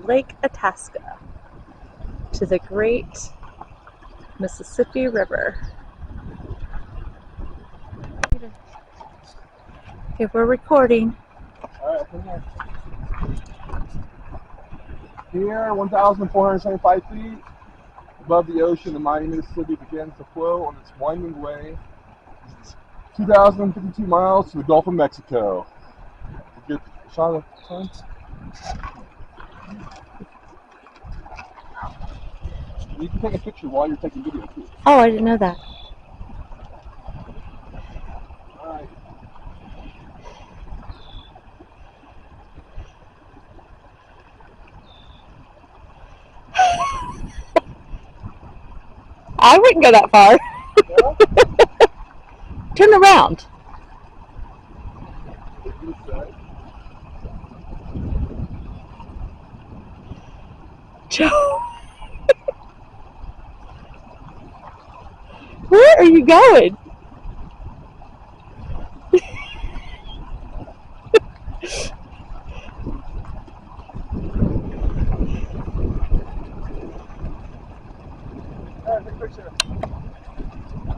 Lake Itasca to the great Mississippi River. Okay, we're recording. Alright, here, 1,475 feet above the ocean, the mighty Mississippi begins to flow on its winding way 2,052 miles to the Gulf of Mexico. Get a shot of the sun. You can take a picture while you're taking video too. Oh, I didn't know that. Alright. I wouldn't go that far. Turn around. Joe, where are you going?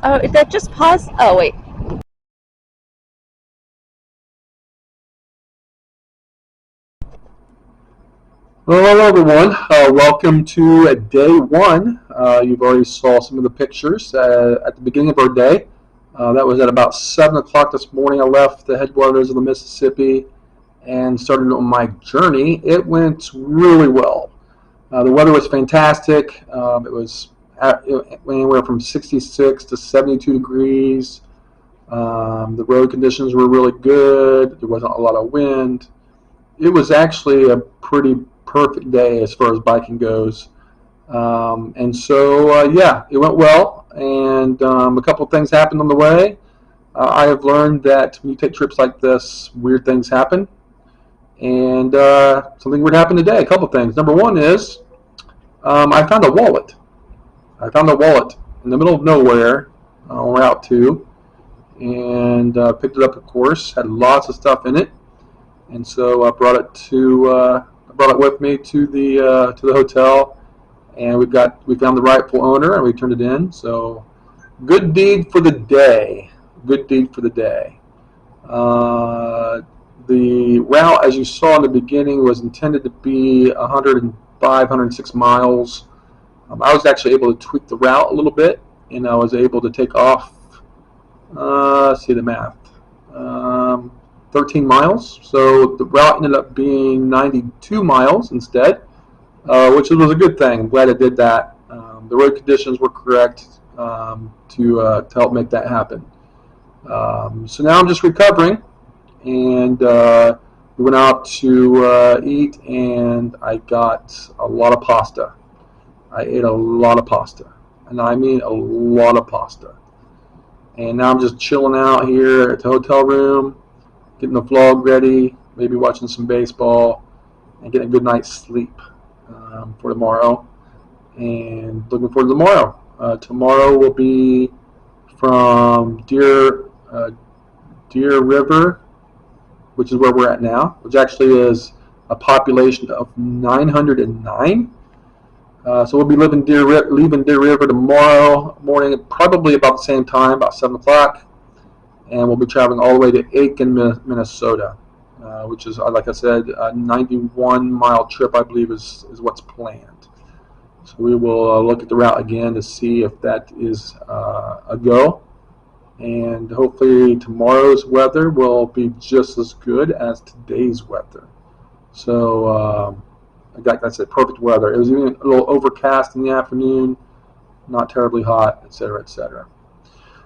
Oh, that just paused. Oh, wait. Hello everyone, welcome to day one. You've already saw some of the pictures at the beginning of our day. That was at about 7 o'clock this morning. I left the headwaters of the Mississippi and started on my journey. It went really well. The weather was fantastic. It went anywhere from 66 to 72 degrees. The road conditions were really good. There wasn't a lot of wind. It was actually a pretty perfect day as far as biking goes. Yeah, it went well, and a couple things happened on the way. I have learned that when you take trips like this, weird things happen, and something weird happened today. A couple things. Number one is I found a wallet. I found a wallet in the middle of nowhere on Route 2, and picked it up, of course. Had lots of stuff in it, and so I brought it with me to the hotel, and we found the rightful owner, and we turned it in. So, good deed for the day. Good deed for the day. The route, as you saw in the beginning, was intended to be 105, 106 miles. I was actually able to tweak the route a little bit, and I was able to take off. Let's see the math. 13 miles. So the route ended up being 92 miles instead, which was a good thing. I'm glad I did that. The road conditions were correct to help make that happen. So now I'm just recovering, and we went out to eat, and I got a lot of pasta. I ate a lot of pasta, and I mean a lot of pasta. And now I'm just chilling out here at the hotel room, getting the vlog ready, maybe watching some baseball, and getting a good night's sleep for tomorrow. And looking forward to tomorrow. Tomorrow will be from Deer River, which is where we're at now, which actually is a population of 909. So we'll be leaving Deer River tomorrow morning, probably about the same time, about 7 o'clock. And we'll be traveling all the way to Aiken, Minnesota, which is, like I said, a 91-mile trip, I believe, is what's planned. So we will look at the route again to see if that is a go. And hopefully tomorrow's weather will be just as good as today's weather. So, like I said, perfect weather. It was even a little overcast in the afternoon, not terribly hot, etc., etc.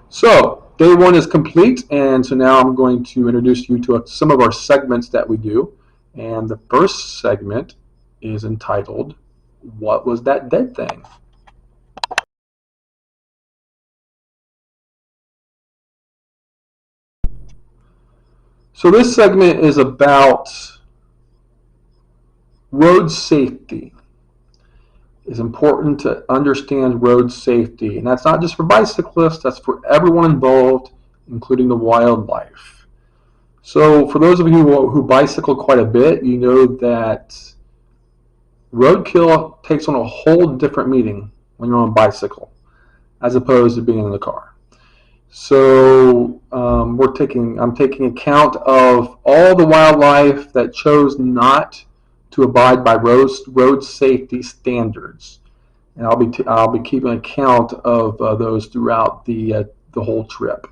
So, day one is complete, and so now I'm going to introduce you to some of our segments that we do. And the first segment is entitled, What Was That Dead Thing? So this segment is about road safety. It's important to understand road safety, and that's not just for bicyclists, that's for everyone involved, including the wildlife. So for those of you who bicycle quite a bit, you know that Roadkill takes on a whole different meaning when you're on a bicycle as opposed to being in the car. So I'm taking account of all the wildlife that chose not to abide by road safety standards, and I'll be keeping account of those throughout the whole trip.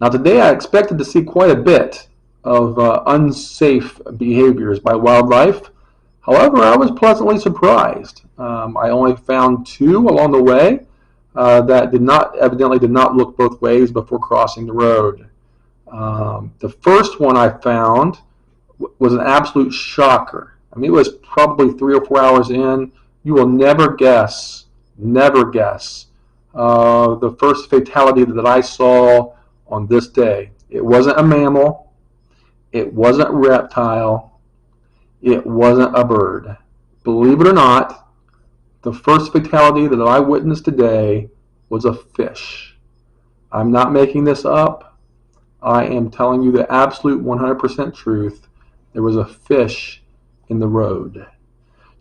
Now today I expected to see quite a bit of unsafe behaviors by wildlife. However, I was pleasantly surprised. I only found two along the way that evidently did not look both ways before crossing the road. The first one I found was an absolute shocker. I mean, it was probably 3 or 4 hours in. You will never guess the first fatality that I saw on this day. It wasn't a mammal. It wasn't a reptile. It wasn't a bird. Believe it or not, the first fatality that I witnessed today was a fish. I'm not making this up. I am telling you the absolute 100% truth. There was a fish in the road.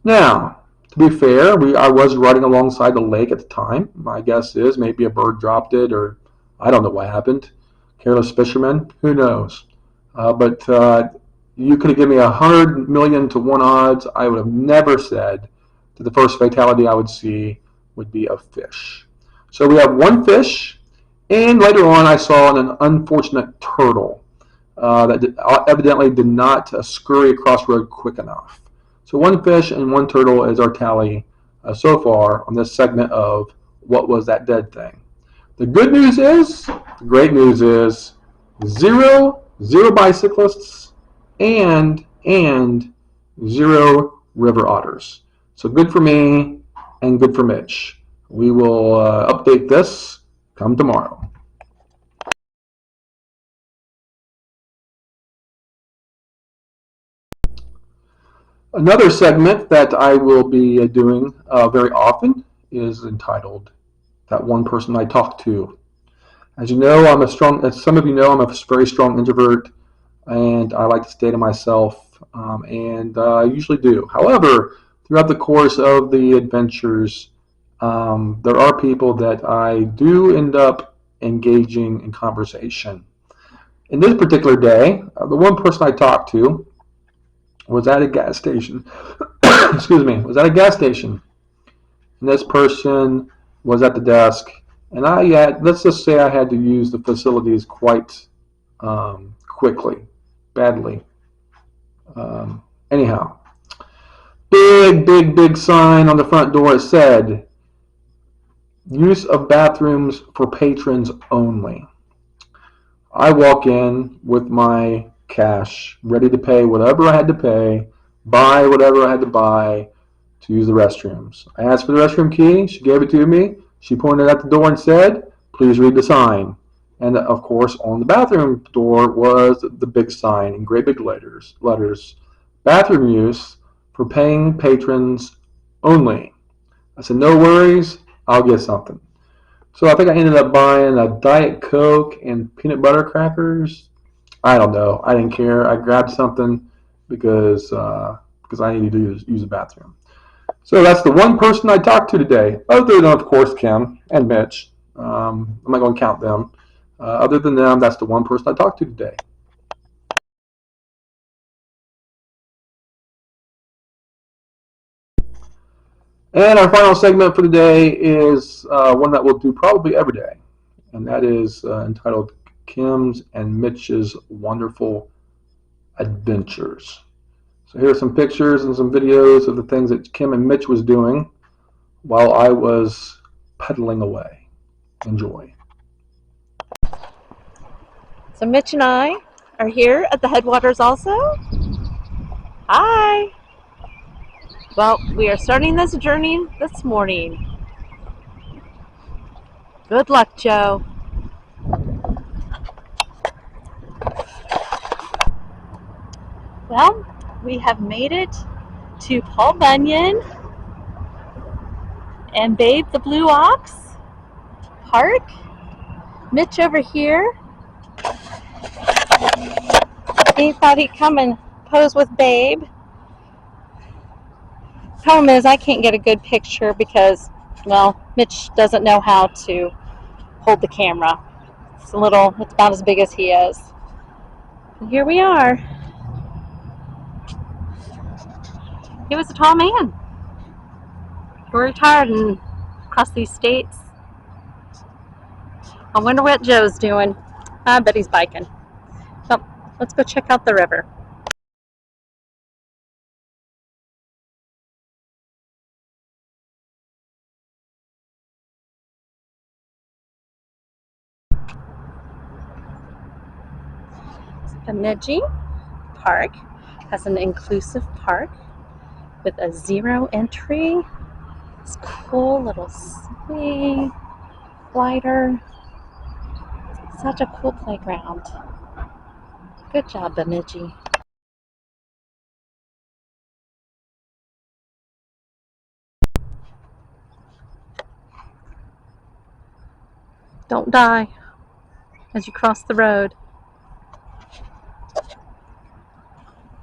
Now, to be fair, I was riding alongside the lake at the time. My guess is maybe a bird dropped it, or I don't know what happened. Careless fisherman, who knows? But you could have given me 100 million to 1 odds. I would have never said that the first fatality I would see would be a fish. So we have one fish, and later on I saw an unfortunate turtle that evidently did not scurry across the road quick enough. So one fish and one turtle is our tally so far on this segment of What Was That Dead Thing? The good news is, the great news is, zero bicyclists and 0 river otters. So good for me and good for Mitch. We will update this come tomorrow. Another segment that I will be doing very often is entitled That One Person I Talked To. As you know, as some of you know, I'm a very strong introvert, and I like to stay to myself, and I usually do. However, throughout the course of the adventures, there are people that I do end up engaging in conversation. In this particular day, the one person I talked to was at a gas station. Excuse me, was at a gas station. And this person was at the desk, and let's just say I had to use the facilities quite quickly, badly. Anyhow, big sign on the front door. It said, use of bathrooms for patrons only. I walk in with my cash, ready to pay whatever I had to pay, buy whatever I had to buy to use the restrooms. I asked for the restroom key. She gave it to me. She pointed at the door and said, please read the sign. And of course, on the bathroom door was the big sign in great big letters, bathroom use for paying patrons only. I said, no worries, I'll get something. So I think I ended up buying a Diet Coke and peanut butter crackers. I don't know. I didn't care. I grabbed something because I needed to use the bathroom. So that's the one person I talked to today, other than, of course, Kim and Mitch. I'm not going to count them. Other than them, that's the one person I talked to today. And our final segment for today is one that we'll do probably every day, and that is entitled Kim's and Mitch's Wonderful Adventures. So here are some pictures and some videos of the things that Kim and Mitch was doing while I was pedaling away. Enjoy. So Mitch and I are here at the headwaters also. Hi. Well, we are starting this journey this morning. Good luck, Joe. Well, we have made it to Paul Bunyan and Babe the Blue Ox Park. Mitch over here. He thought he'd come and pose with Babe. Problem is, I can't get a good picture because, well, Mitch doesn't know how to hold the camera. It's about as big as he is. And here we are. He was a tall man. He retired and across these states. I wonder what Joe's doing. I bet he's biking. So let's go check out the river. Bemidji Park has an inclusive park with a zero entry. It's cool little swing, glider. Such a cool playground. Good job, Bemidji. Don't die as you cross the road.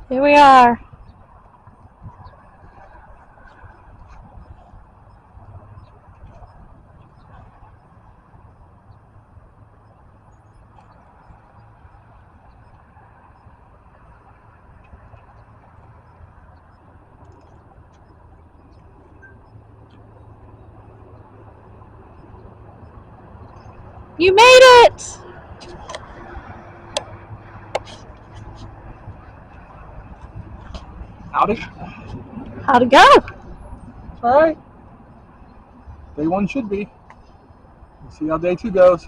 Here we are. You made it! Howdy. How'd it go? All right. Day one should be. We'll see how day two goes.